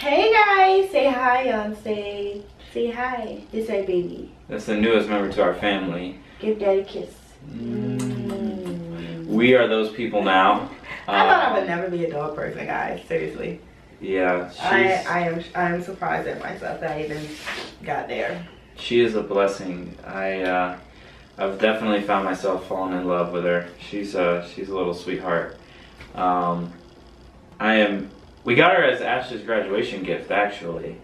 Hey guys, say hi on stage. Say hi. This our baby. That's the newest member to our family. Give daddy a kiss. We are those people now. I thought I would never be a dog person, guys. Seriously. Yeah, I am surprised at myself that I even got there. She is a blessing. I've definitely found myself falling in love with her. She's a little sweetheart. We got her as Ashley's graduation gift, actually.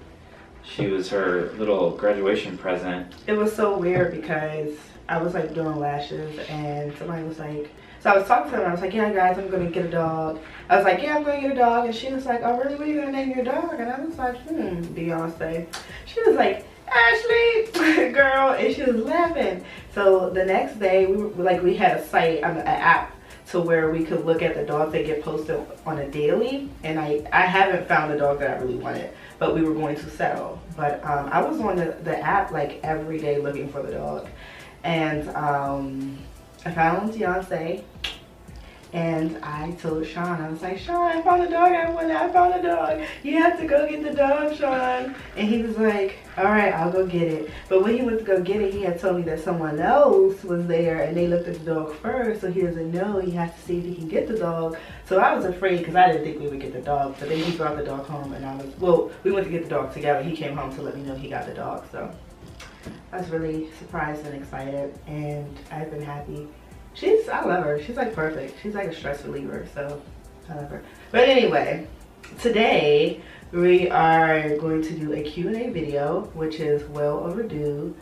She was her little graduation present. It was so weird because I was like doing lashes and somebody was like, so I was talking to them and I was like, yeah guys, I'm gonna get a dog. I was like, yeah, I'm gonna get a dog. And she was like, oh really, what are you gonna name your dog? And I was like, Beyonce. She was like, Ashley, girl, and she was laughing. So the next day we had a site, an app to where we could look at the dogs that get posted on a daily, and I haven't found a dog that I really wanted, but we were going to settle. But I was on the app like every day looking for the dog, and I found Beyonce, and I told Sean, I was like, Sean, I found a dog I wanted. I found a dog. You have to go get the dog, Sean. And he was like, all right, I'll go get it. But when he went to go get it, he had told me that someone else was there and they looked at the dog first, so he doesn't know. He has to see if he can get the dog. So I was afraid because I didn't think we would get the dog. But then he brought the dog home, and we went to get the dog together. He came home to let me know he got the dog. So I was really surprised and excited, and I've been happy. I love her. She's like perfect. She's like a stress reliever, so I love her. But anyway, today we are going to do a Q&A video, which is well overdue.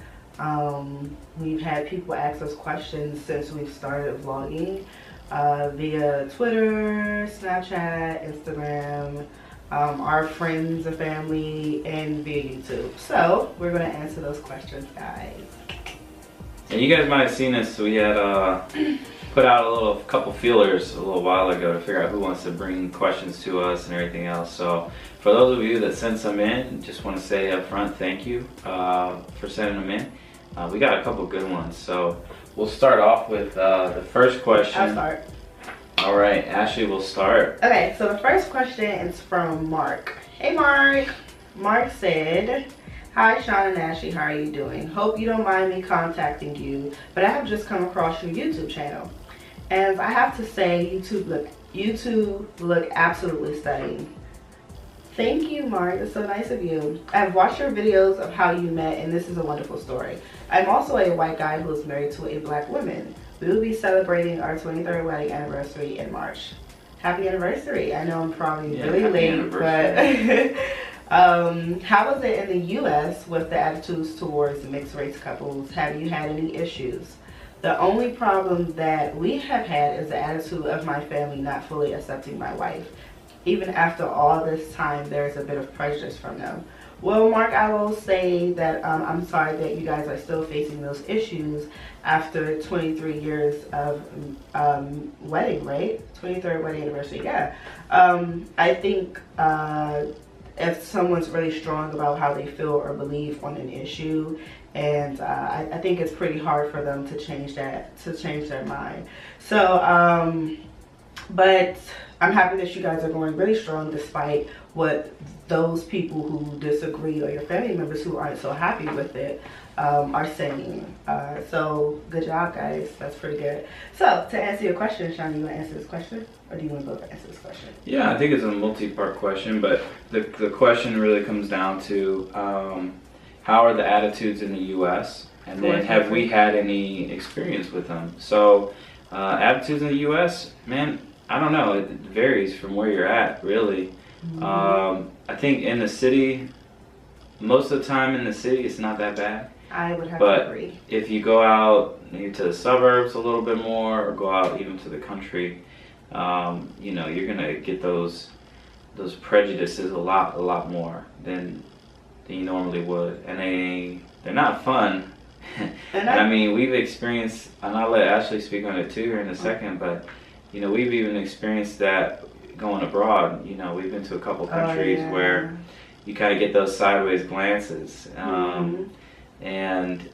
We've had people ask us questions since we've started vlogging via Twitter, Snapchat, Instagram, our friends and family, and via YouTube. So we're going to answer those questions, guys. And you guys might have seen this. We had put out a couple feelers a little while ago to figure out who wants to bring questions to us and everything else. So for those of you that sent some in, just want to say up front thank you for sending them in. We got a couple good ones. So we'll start off with the first question. I'll start. All right, Ashley will start. Okay, so the first question is from Mark. Hey Mark. Mark said, hi Sean and Ashley, how are you doing? Hope you don't mind me contacting you, but I have just come across your YouTube channel. And I have to say, YouTube look absolutely stunning. Thank you, Mark, that's so nice of you. I've watched your videos of how you met, and this is a wonderful story. I'm also a white guy who is married to a black woman. We will be celebrating our 23rd wedding anniversary in March. Happy anniversary. I know I'm probably really late, but how was it in the US with the attitudes towards mixed race couples? Have you had any issues? The only problem that we have had is the attitude of my family not fully accepting my wife. Even after all this time, there's a bit of prejudice from them. Well, Mark, I will say that I'm sorry that you guys are still facing those issues after 23 years of wedding, right? 23rd wedding anniversary, yeah. I think if someone's really strong about how they feel or believe on an issue, and I think it's pretty hard for them to change their mind. So, but I'm happy that you guys are going really strong despite what those people who disagree or your family members who aren't so happy with it are saying. So good job, guys. That's pretty good. So to answer your question, Sean, you want to answer this question, or do you want to both answer this question? Yeah, I think it's a multi-part question, but the question really comes down to how are the attitudes in the U.S. and then have we had any experience with them? So attitudes in the U.S., man, I don't know. It varies from where you're at, really. I think in the city, most of the time in the city, it's not that bad. I would have to agree. If you go out maybe to the suburbs a little bit more, or go out even to the country, you know, you're gonna get those prejudices a lot more than you normally would, and they're not fun. And I mean, we've experienced, and I'll let Ashley speak on it too here in a second, but you know, we've even experienced that going abroad. You know, we've been to a couple countries where you kind of get those sideways glances, and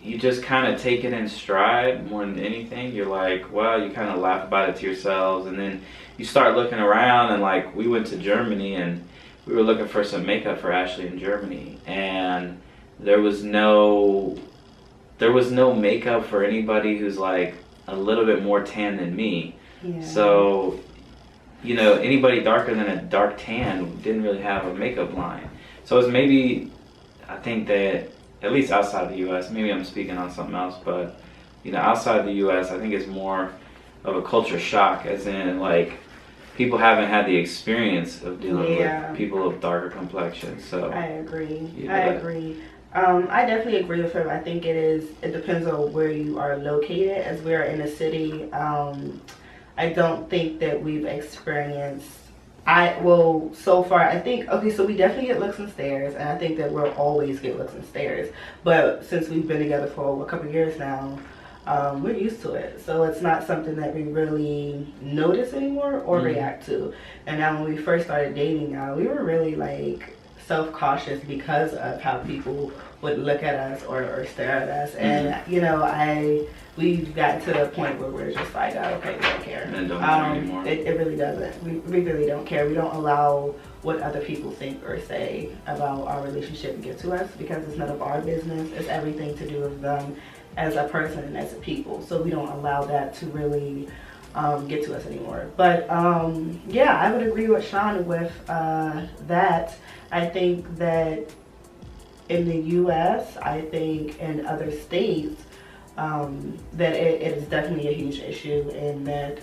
you just kind of take it in stride more than anything. You're like, well, you kind of laugh about it to yourselves, and then you start looking around, and like we went to Germany and we were looking for some makeup for Ashley in Germany, and there was no makeup for anybody who's like a little bit more tan than me. Yeah. So, you know, anybody darker than a dark tan didn't really have a makeup line. So it's maybe, I think that, at least outside the US, maybe I'm speaking on something else, but, you know, outside the US, I think it's more of a culture shock, as in, like, people haven't had the experience of dealing with people of darker complexions. So I agree. You know, I agree. I definitely agree with him. I think it depends on where you are located. As we are in a city, I don't think that we've experienced, so far, I think, okay, so we definitely get looks and stares, and I think that we'll always get looks and stares. But since we've been together for a couple of years now, we're used to it. So it's not something that we really notice anymore or react to. And now when we first started dating, we were really like self-cautious because of how people would look at us or stare at us. And you know, we've gotten to the point where we're just like, oh, okay, we don't care. And don't care anymore. It really doesn't. We really don't care. We don't allow what other people think or say about our relationship to get to us, because it's none of our business. It's everything to do with them as a person and as a people. So we don't allow that to really get to us anymore. But yeah, I would agree with Sean with that. I think that in the US, I think in other states, that it is definitely a huge issue, and that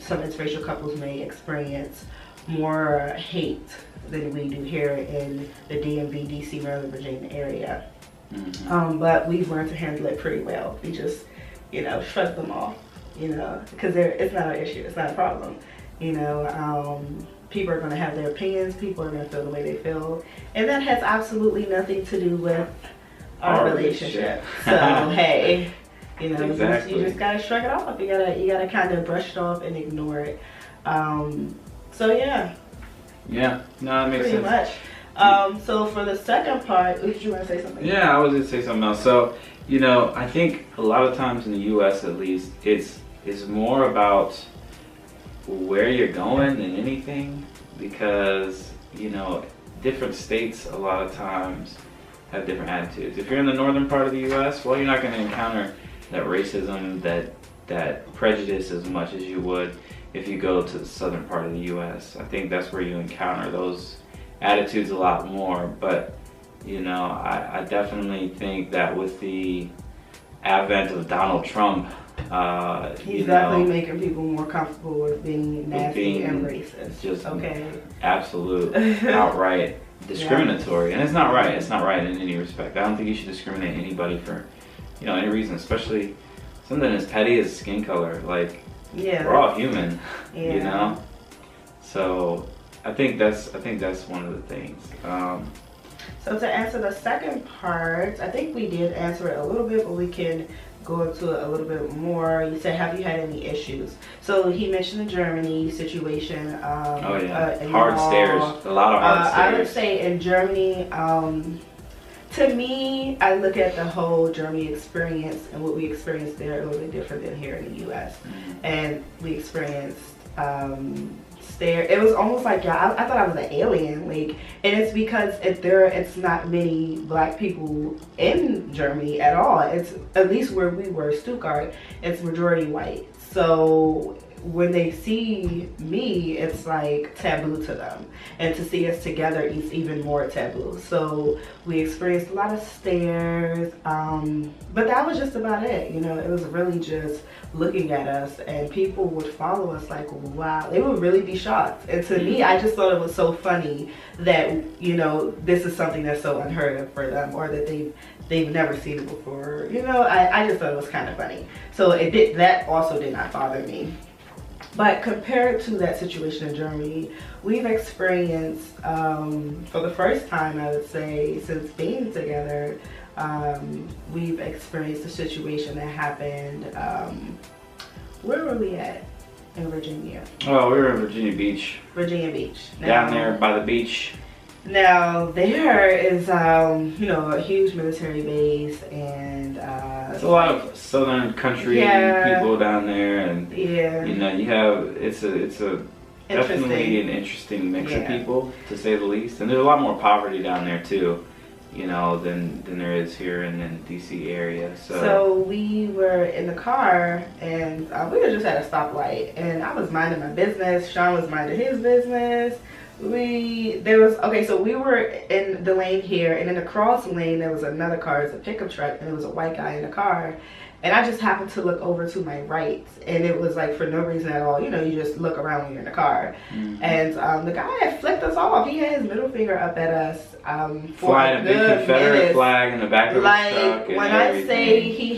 some interracial couples may experience more hate than we do here in the DMV, DC, Maryland, Virginia area. But we've learned to handle it pretty well. We just, you know, shrug them off, you know, because it's not an issue, it's not a problem. You know, people are going to have their opinions, people are going to feel the way they feel, and that has absolutely nothing to do with our relationship. So hey, you know, you just gotta shrug it off. You gotta kind of brush it off and ignore it. So yeah. Yeah, no, that makes pretty sense. Much. So for the second part, did you want to say something? Yeah, I was gonna say something else. So, you know, I think a lot of times in the U.S. at least, it's more about where you're going than anything, because, you know, different states a lot of times have different attitudes. If you're in the northern part of the U.S., well, you're not going to encounter that racism, that prejudice as much as you would if you go to the southern part of the U.S. I think that's where you encounter those attitudes a lot more. But, you know, I definitely think that with the advent of Donald Trump, he's definitely making people more comfortable with being nasty and racist. Just okay, absolute, outright discriminatory. And it's not right. It's not right in any respect. I don't think you should discriminate anybody for, you know, any reason, especially something as petty as skin color. Like, we're all human, you know. So I think that's one of the things. So to answer the second part, I think we did answer it a little bit, but we can go into it a little bit more. You said, have you had any issues? So he mentioned the Germany situation. Oh yeah, hard stares. A lot of hard stares. I would say in Germany, to me, I look at the whole Germany experience and what we experienced there a little bit different than here in the U.S. And we experienced it was almost like, I thought I was an alien, like, and it's because it's not many black people in Germany at all. It's, at least where we were, Stuttgart, it's majority white. So when they see me, it's like taboo to them, and to see us together is even more taboo. So we experienced a lot of stares, but that was just about it. You know, it was really just looking at us, and people would follow us like, wow, they would really be shocked. And to me, I just thought it was so funny that, you know, this is something that's so unheard of for them, or that they've never seen it before. You know, I just thought it was kind of funny. So that also did not bother me. But compared to that situation in Germany, we've experienced, for the first time, I would say, since being together, we've experienced a situation that happened, where were we at in Virginia? Oh, we were in Virginia Beach. Virginia Beach. Now, down there by the beach. Now, there is, you know, a huge military base, and there's a lot of southern country people down there, and you know, you have, it's a definitely an interesting mix of people, to say the least. And there's a lot more poverty down there too, you know, than there is here in the DC area. So we were in the car, and we were just at a stoplight, and I was minding my business. Sean was minding his business. So we were in the lane here, and in the cross lane there was another car. It's a pickup truck, and it was a white guy in the car. And I just happened to look over to my right, and it was like for no reason at all. You know, you just look around when you're in the car. And the guy had flicked us off. He had his middle finger up at us for flying a big Confederate flag in the back of his truck. When I say he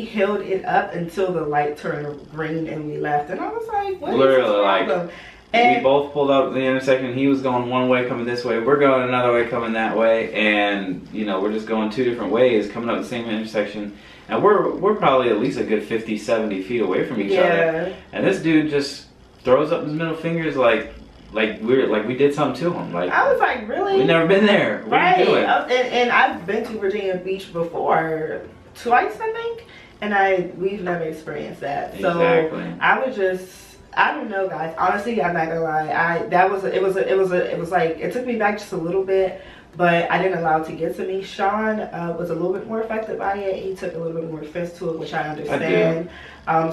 held it up until the light turned green and we left. And I was like, what is the problem? We both pulled up at the intersection. He was going one way, coming this way. We're going another way, coming that way. And, you know, we're just going two different ways, coming up the same intersection. And we're probably at least a good 50, 70 feet away from each other. And this dude just throws up his middle fingers like we did something to him. Like, I was like, really? We've never been there. What are you doing? And I've been to Virginia Beach before, twice, I think. And we've never experienced that. Exactly. So I don't know, guys. Honestly, I'm not gonna lie. It took me back just a little bit, but I didn't allow it to get to me. Sean was a little bit more affected by it. He took a little bit more offense to it, which I understand.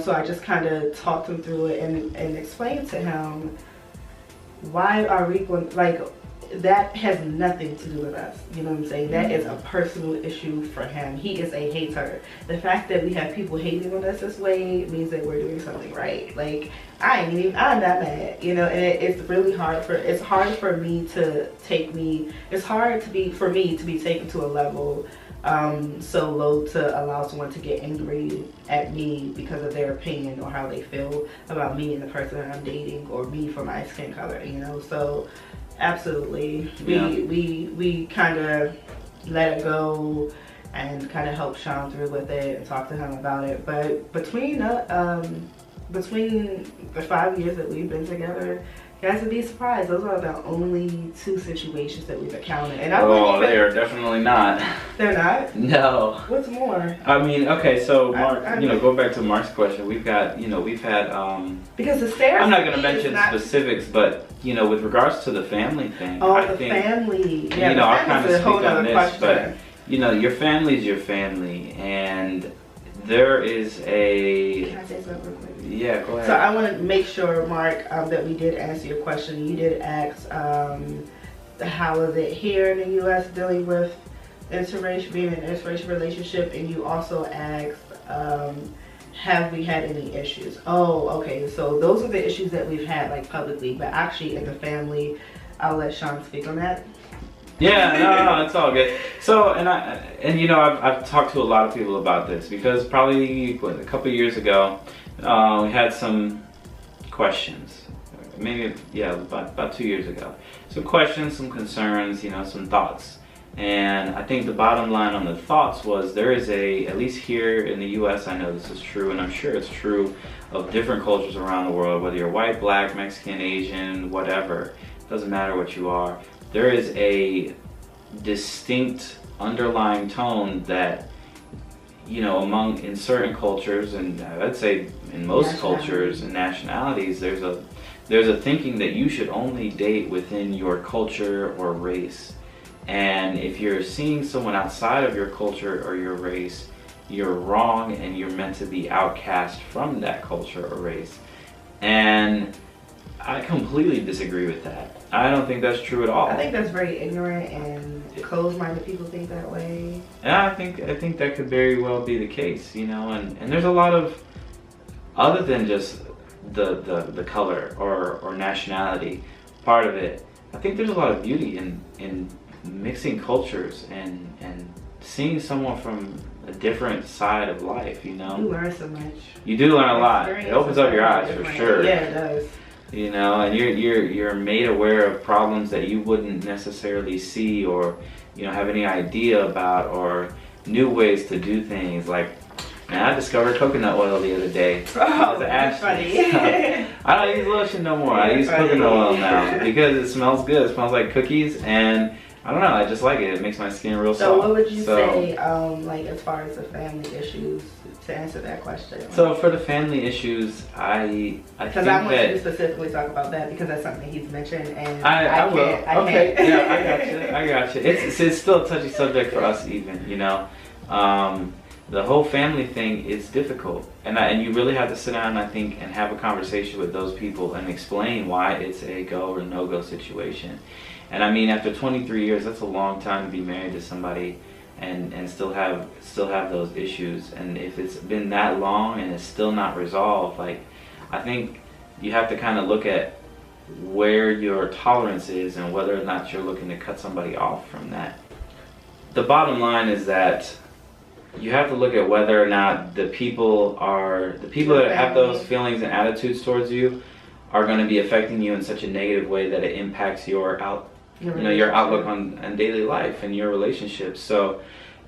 So I just kind of talked him through it and explained to him, why are we going, like, that has nothing to do with us. You know what I'm saying? That is a personal issue for him. He is a hater. The fact that we have people hating on us this way means that we're doing something right. Like, I'm not mad, you know. And it's really hard for me to be taken to a level so low to allow someone to get angry at me because of their opinion or how they feel about me and the person that I'm dating, or me for my skin color, you know. So absolutely, we kind of let it go and kind of helped Sean through with it and talk to him about it. But between the 5 years that we've been together, you guys would be surprised, those are the only 2 situations that we've encountered. And they are definitely not. They're not? No. What's more? I mean, okay, so Mark, go back to Mark's question. We've had because the stairs. I'm not going to mention specifics, but with regards to the family thing, I think, family. Yeah, I'll kind of speak on this, question. But your family's your family, and there is a. Can I say something real quick? Yeah, go ahead. So I want to make sure, Mark, that we did answer your question. You did ask, how is it here in the U.S. dealing with being in an interracial relationship, and you also asked, have we had any issues? Oh, okay. So those are the issues that we've had, like, publicly, but actually in the family, I'll let Sean speak on that. Yeah, no, it's all good. So, I've talked to a lot of people about this, because probably a couple years ago, we had some questions. Maybe, about 2 years ago. Some questions, some concerns, some thoughts. And I think the bottom line on the thoughts was, there is at least here in the U.S., I know this is true, and I'm sure it's true of different cultures around the world, whether you're white, black, Mexican, Asian, whatever, doesn't matter what you are. There is a distinct underlying tone that, in certain cultures, and I'd say in most cultures and nationalities, there's a thinking that you should only date within your culture or race. And if you're seeing someone outside of your culture or your race, you're wrong, and you're meant to be outcast from that culture or race. And I completely disagree with that. I don't think that's true at all. I think that's very ignorant, and closed-minded people think that way. And I think that could very well be the case, and there's a lot of, other than just the color or nationality part of it, I think there's a lot of beauty in mixing cultures and seeing someone from a different side of life, You learn so much. You do learn a lot. It opens up your eyes, for sure. Yeah, it does. And you're made aware of problems that you wouldn't necessarily see or have any idea about, or new ways to do things. Like, man, I discovered coconut oil the other day. Oh, that's funny. I don't use lotion no more. I use coconut oil now because it smells good. It smells like cookies, and I don't know, I just like it. It makes my skin real soft. So what would you say, like as far as the family issues, to answer that question? So for the family issues, I think because I want you to specifically talk about that because that's something he's mentioned, and I will. Okay, can't. yeah, I got you. It's still a touchy subject for us, even. You know, the whole family thing is difficult, and you really have to sit down, I think, and have a conversation with those people and explain why it's a go or no go situation. And I mean, after 23 years, that's a long time to be married to somebody and still have those issues. And if it's been that long and it's still not resolved, like, I think you have to kind of look at where your tolerance is and whether or not you're looking to cut somebody off from that. The bottom line is that you have to look at whether or not the people that have those feelings and attitudes towards you are going to be affecting you in such a negative way that it impacts your outlook on daily life and your relationships. So,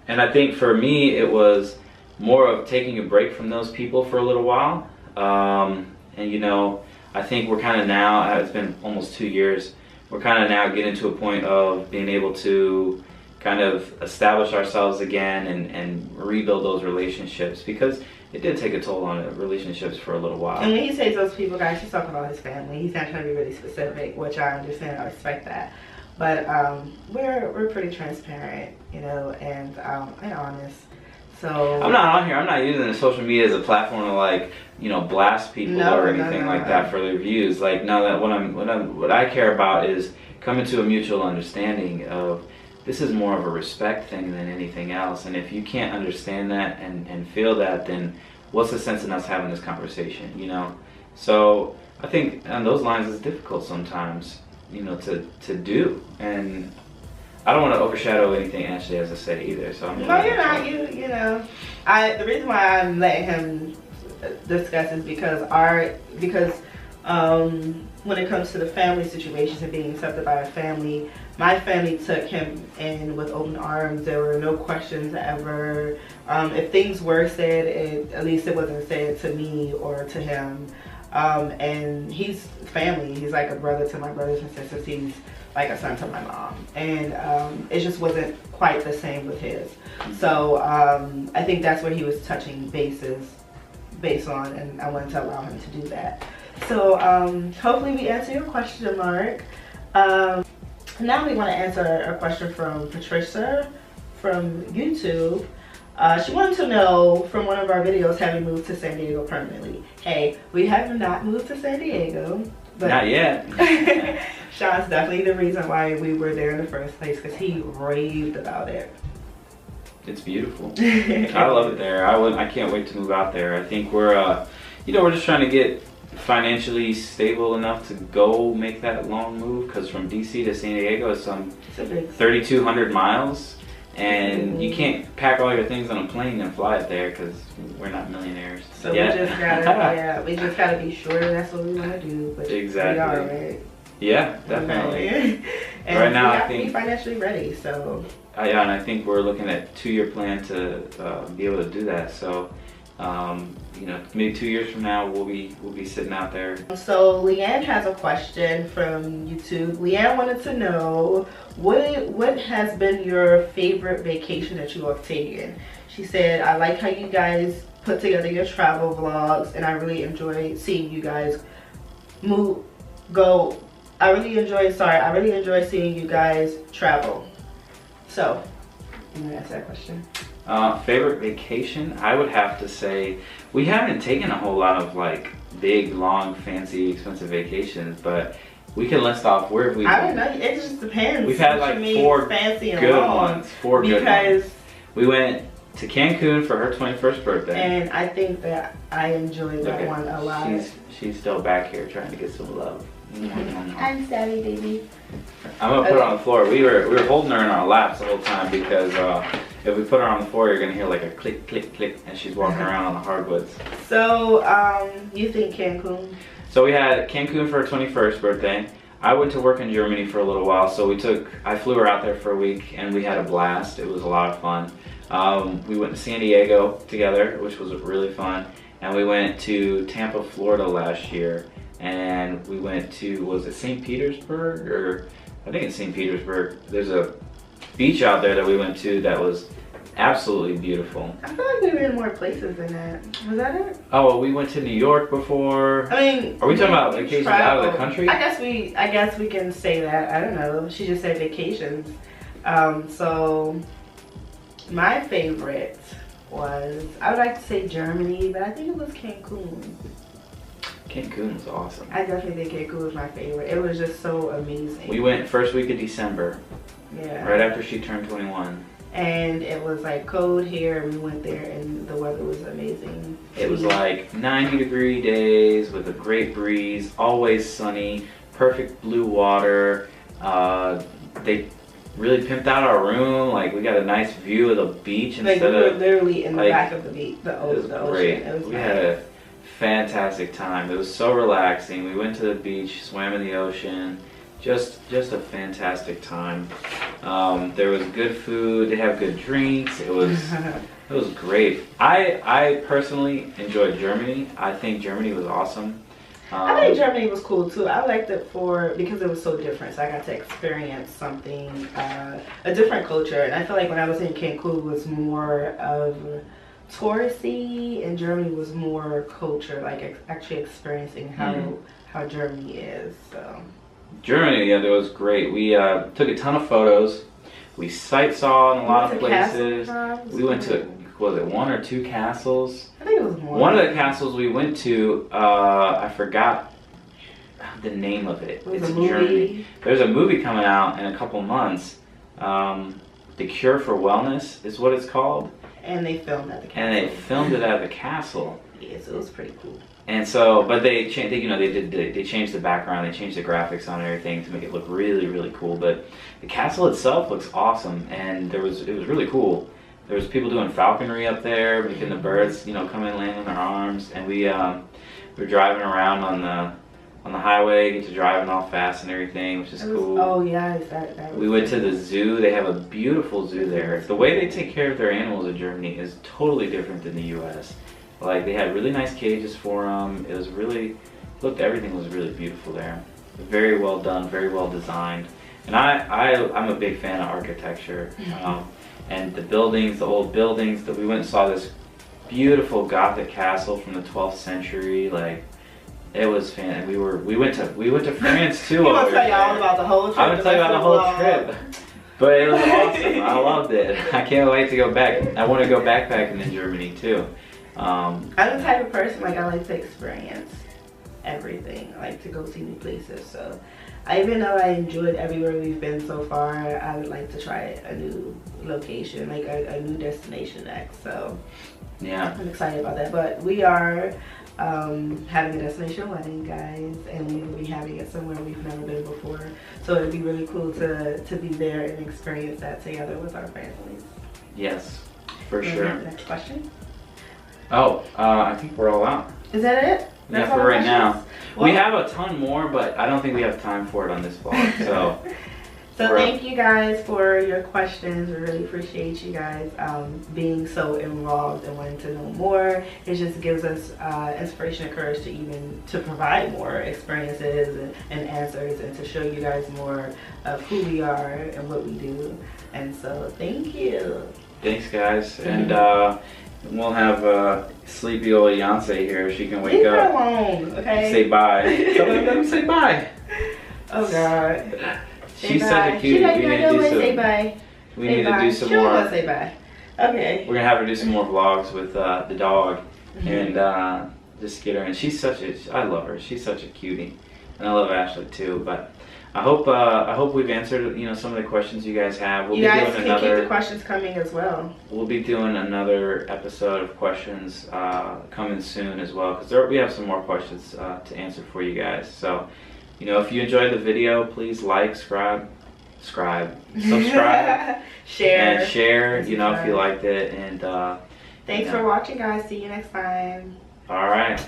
and I think for me, it was more of taking a break from those people for a little while. And you know, I think we're kind of now, it's been almost 2 years, we're kind of now getting to a point of being able to kind of establish ourselves again and rebuild those relationships, because it did take a toll on relationships for a little while. And when he says those people, guys, he's talking about his family. He's not trying to be really specific, which I understand. I respect that. But we're pretty transparent, you know, and honest. So I'm not on here. I'm not using the social media as a platform to, like, you know, blast people or anything like that for their views. Like, no, that what I care about is coming to a mutual understanding of this is more of a respect thing than anything else. And if you can't understand that and feel that, then what's the sense in us having this conversation, you know? So I think on those lines it's difficult sometimes, you know, to do. And I don't want to overshadow anything Ashley has to say either. So I'm no, you're not. You know, the reason why I'm letting him discuss is because when it comes to the family situations and being accepted by a family, my family took him in with open arms. There were no questions ever. If things were said, at least it wasn't said to me or to him. And he's family. He's like a brother to my brothers and sisters. He's like a son to my mom. And it just wasn't quite the same with his. So I think that's what he was touching based on, and I wanted to allow him to do that. So hopefully we answer your question, Mark. Now we want to answer a question from Patricia from YouTube. She wanted to know from one of our videos, have we moved to San Diego permanently? Hey, we have not moved to San Diego. But not yet. Sean's definitely the reason why we were there in the first place, because he raved about it. It's beautiful. I love it there. I can't wait to move out there. I think we're just trying to get financially stable enough to go make that long move, because from DC to San Diego is some 3,200 miles, and you can't pack all your things on a plane and fly it there because we're not millionaires. So we just gotta be sure that's what we want to do. But exactly. We are, right? Yeah, definitely. And right now, we have I think to be financially ready. So yeah, and I think we're looking at a 2-year plan to be able to do that. So. Maybe 2 years from now we'll be sitting out there. So Leanne has a question from YouTube. Leanne wanted to know what has been your favorite vacation that you have taken. She said, I like how you guys put together your travel vlogs, and I really enjoy seeing you guys I really enjoy seeing you guys travel. So I'm gonna ask that question. Favorite vacation? I would have to say we haven't taken a whole lot of like big, long, fancy, expensive vacations, but we can list off where we. I don't know. It just depends. We've had like 4 fancy and good ones. 4 good ones. We went to Cancun for her 21st birthday, and I think that I enjoyed that one a lot. She's still back here trying to get some love. I'm sorry, baby. I'm gonna put her on the floor. We were holding her in our laps the whole time because if we put her on the floor, you're gonna hear like a click, click, click, and she's walking around on the hardwoods. So, you think Cancun? So we had Cancun for her 21st birthday. I went to work in Germany for a little while, so I flew her out there for a week, and we had a blast. It was a lot of fun. We went to San Diego together, which was really fun, and we went to Tampa, Florida last year. And we went to, was it St. Petersburg? Or I think it's St. Petersburg. There's a beach out there that we went to that was absolutely beautiful. I feel like we were in more places than that. Was that it? Oh, well, we went to New York before. I mean, are we talking about vacations out of the country? I guess we can say that. I don't know. She just said vacations. So my favorite was, I would like to say Germany, but I think it was Cancun. Cancun was awesome. I definitely think Cancun was my favorite. It was just so amazing. We went first week of December. Yeah. Right after she turned 21. And it was like cold here. We went there and the weather was amazing. It was like 90-degree days with a great breeze, always sunny, perfect blue water. They really pimped out our room. Like, we got a nice view of the beach like, instead we were of literally in the like, back of the beach, the ocean. Great. It was we nice. had a fantastic time. It was so relaxing. We went to the beach, swam in the ocean. Just a fantastic time. There was good food. They have good drinks. It was great. I personally enjoyed Germany. I think Germany was awesome. I think Germany was cool too. I liked it because it was so different. So I got to experience something, a different culture. And I feel like when I was in Cancun, it was more of touristy, and Germany was more culture, like actually experiencing how Germany is. So. Germany, yeah, that was great. We took a ton of photos. We sightsaw in a lot of places. We went to, was it 1 or 2 castles? I think it was more. One of the castles we went to, I forgot the name of it. It's in movie. Germany. There's a movie coming out in a couple months. The Cure for Wellness is what it's called. And they filmed at the castle. And they filmed it at the castle. Yes, it was pretty cool. And so, but they changed, they changed the background, they changed the graphics on everything to make it look really, really cool. But the castle itself looks awesome, and it was really cool. There was people doing falconry up there, making the birds, come in, land on their arms, and we were driving around on the highway, get to driving all fast and everything, which is cool. Oh yeah, that was we went to the zoo. They have a beautiful zoo there. The way they take care of their animals in Germany is totally different than the U.S. Like, they had really nice cages for them. It was really, everything was really beautiful there. Very well done, very well designed. And I'm a big fan of architecture. And the buildings, the old buildings, that we went and saw this beautiful Gothic castle from the 12th century. Like, it was fan. We went to France too. I'm gonna tell you all about the whole trip. I'm gonna tell you about the whole trip. But it was awesome. I loved it. I can't wait to go back. I want to go backpacking in Germany too. I'm the type of person, like, I like to experience everything. I like to go see new places. So even though I enjoyed everywhere we've been so far, I would like to try a new location, like a new destination next. So yeah, I'm excited about that. But we are having a destination wedding, guys, and we will be having it somewhere we've never been before. So it'd be really cool to be there and experience that together with our families. Yes, for sure. Next question. Oh, I think we're all out. Is that it? Yeah, for right now. Well, we have a ton more, but I don't think we have time for it on this vlog. So, thank you guys for your questions. We really appreciate you guys being so involved and wanting to know more. It just gives us inspiration and courage to provide more experiences and answers, and to show you guys more of who we are and what we do. And so, thank you. Thanks, guys. And we'll have sleepy old Beyonce here. She can wake up. Leave her alone, okay? Say bye. Let them say bye. Oh God. She's such a cutie. We need to do some. Say bye. We need to do some more. She don't want to say bye. Okay. We're gonna have her do some more vlogs with the dog, and just get her. And she's I love her. She's such a cutie, and I love Ashley too. But I hope we've answered some of the questions you guys have. You guys can keep the questions coming as well. We'll be doing another episode of questions coming soon as well, because we have some more questions to answer for you guys. So, if you enjoyed the video, please like, subscribe, share, and share. If you liked it, and thanks for watching, guys. See you next time. All right.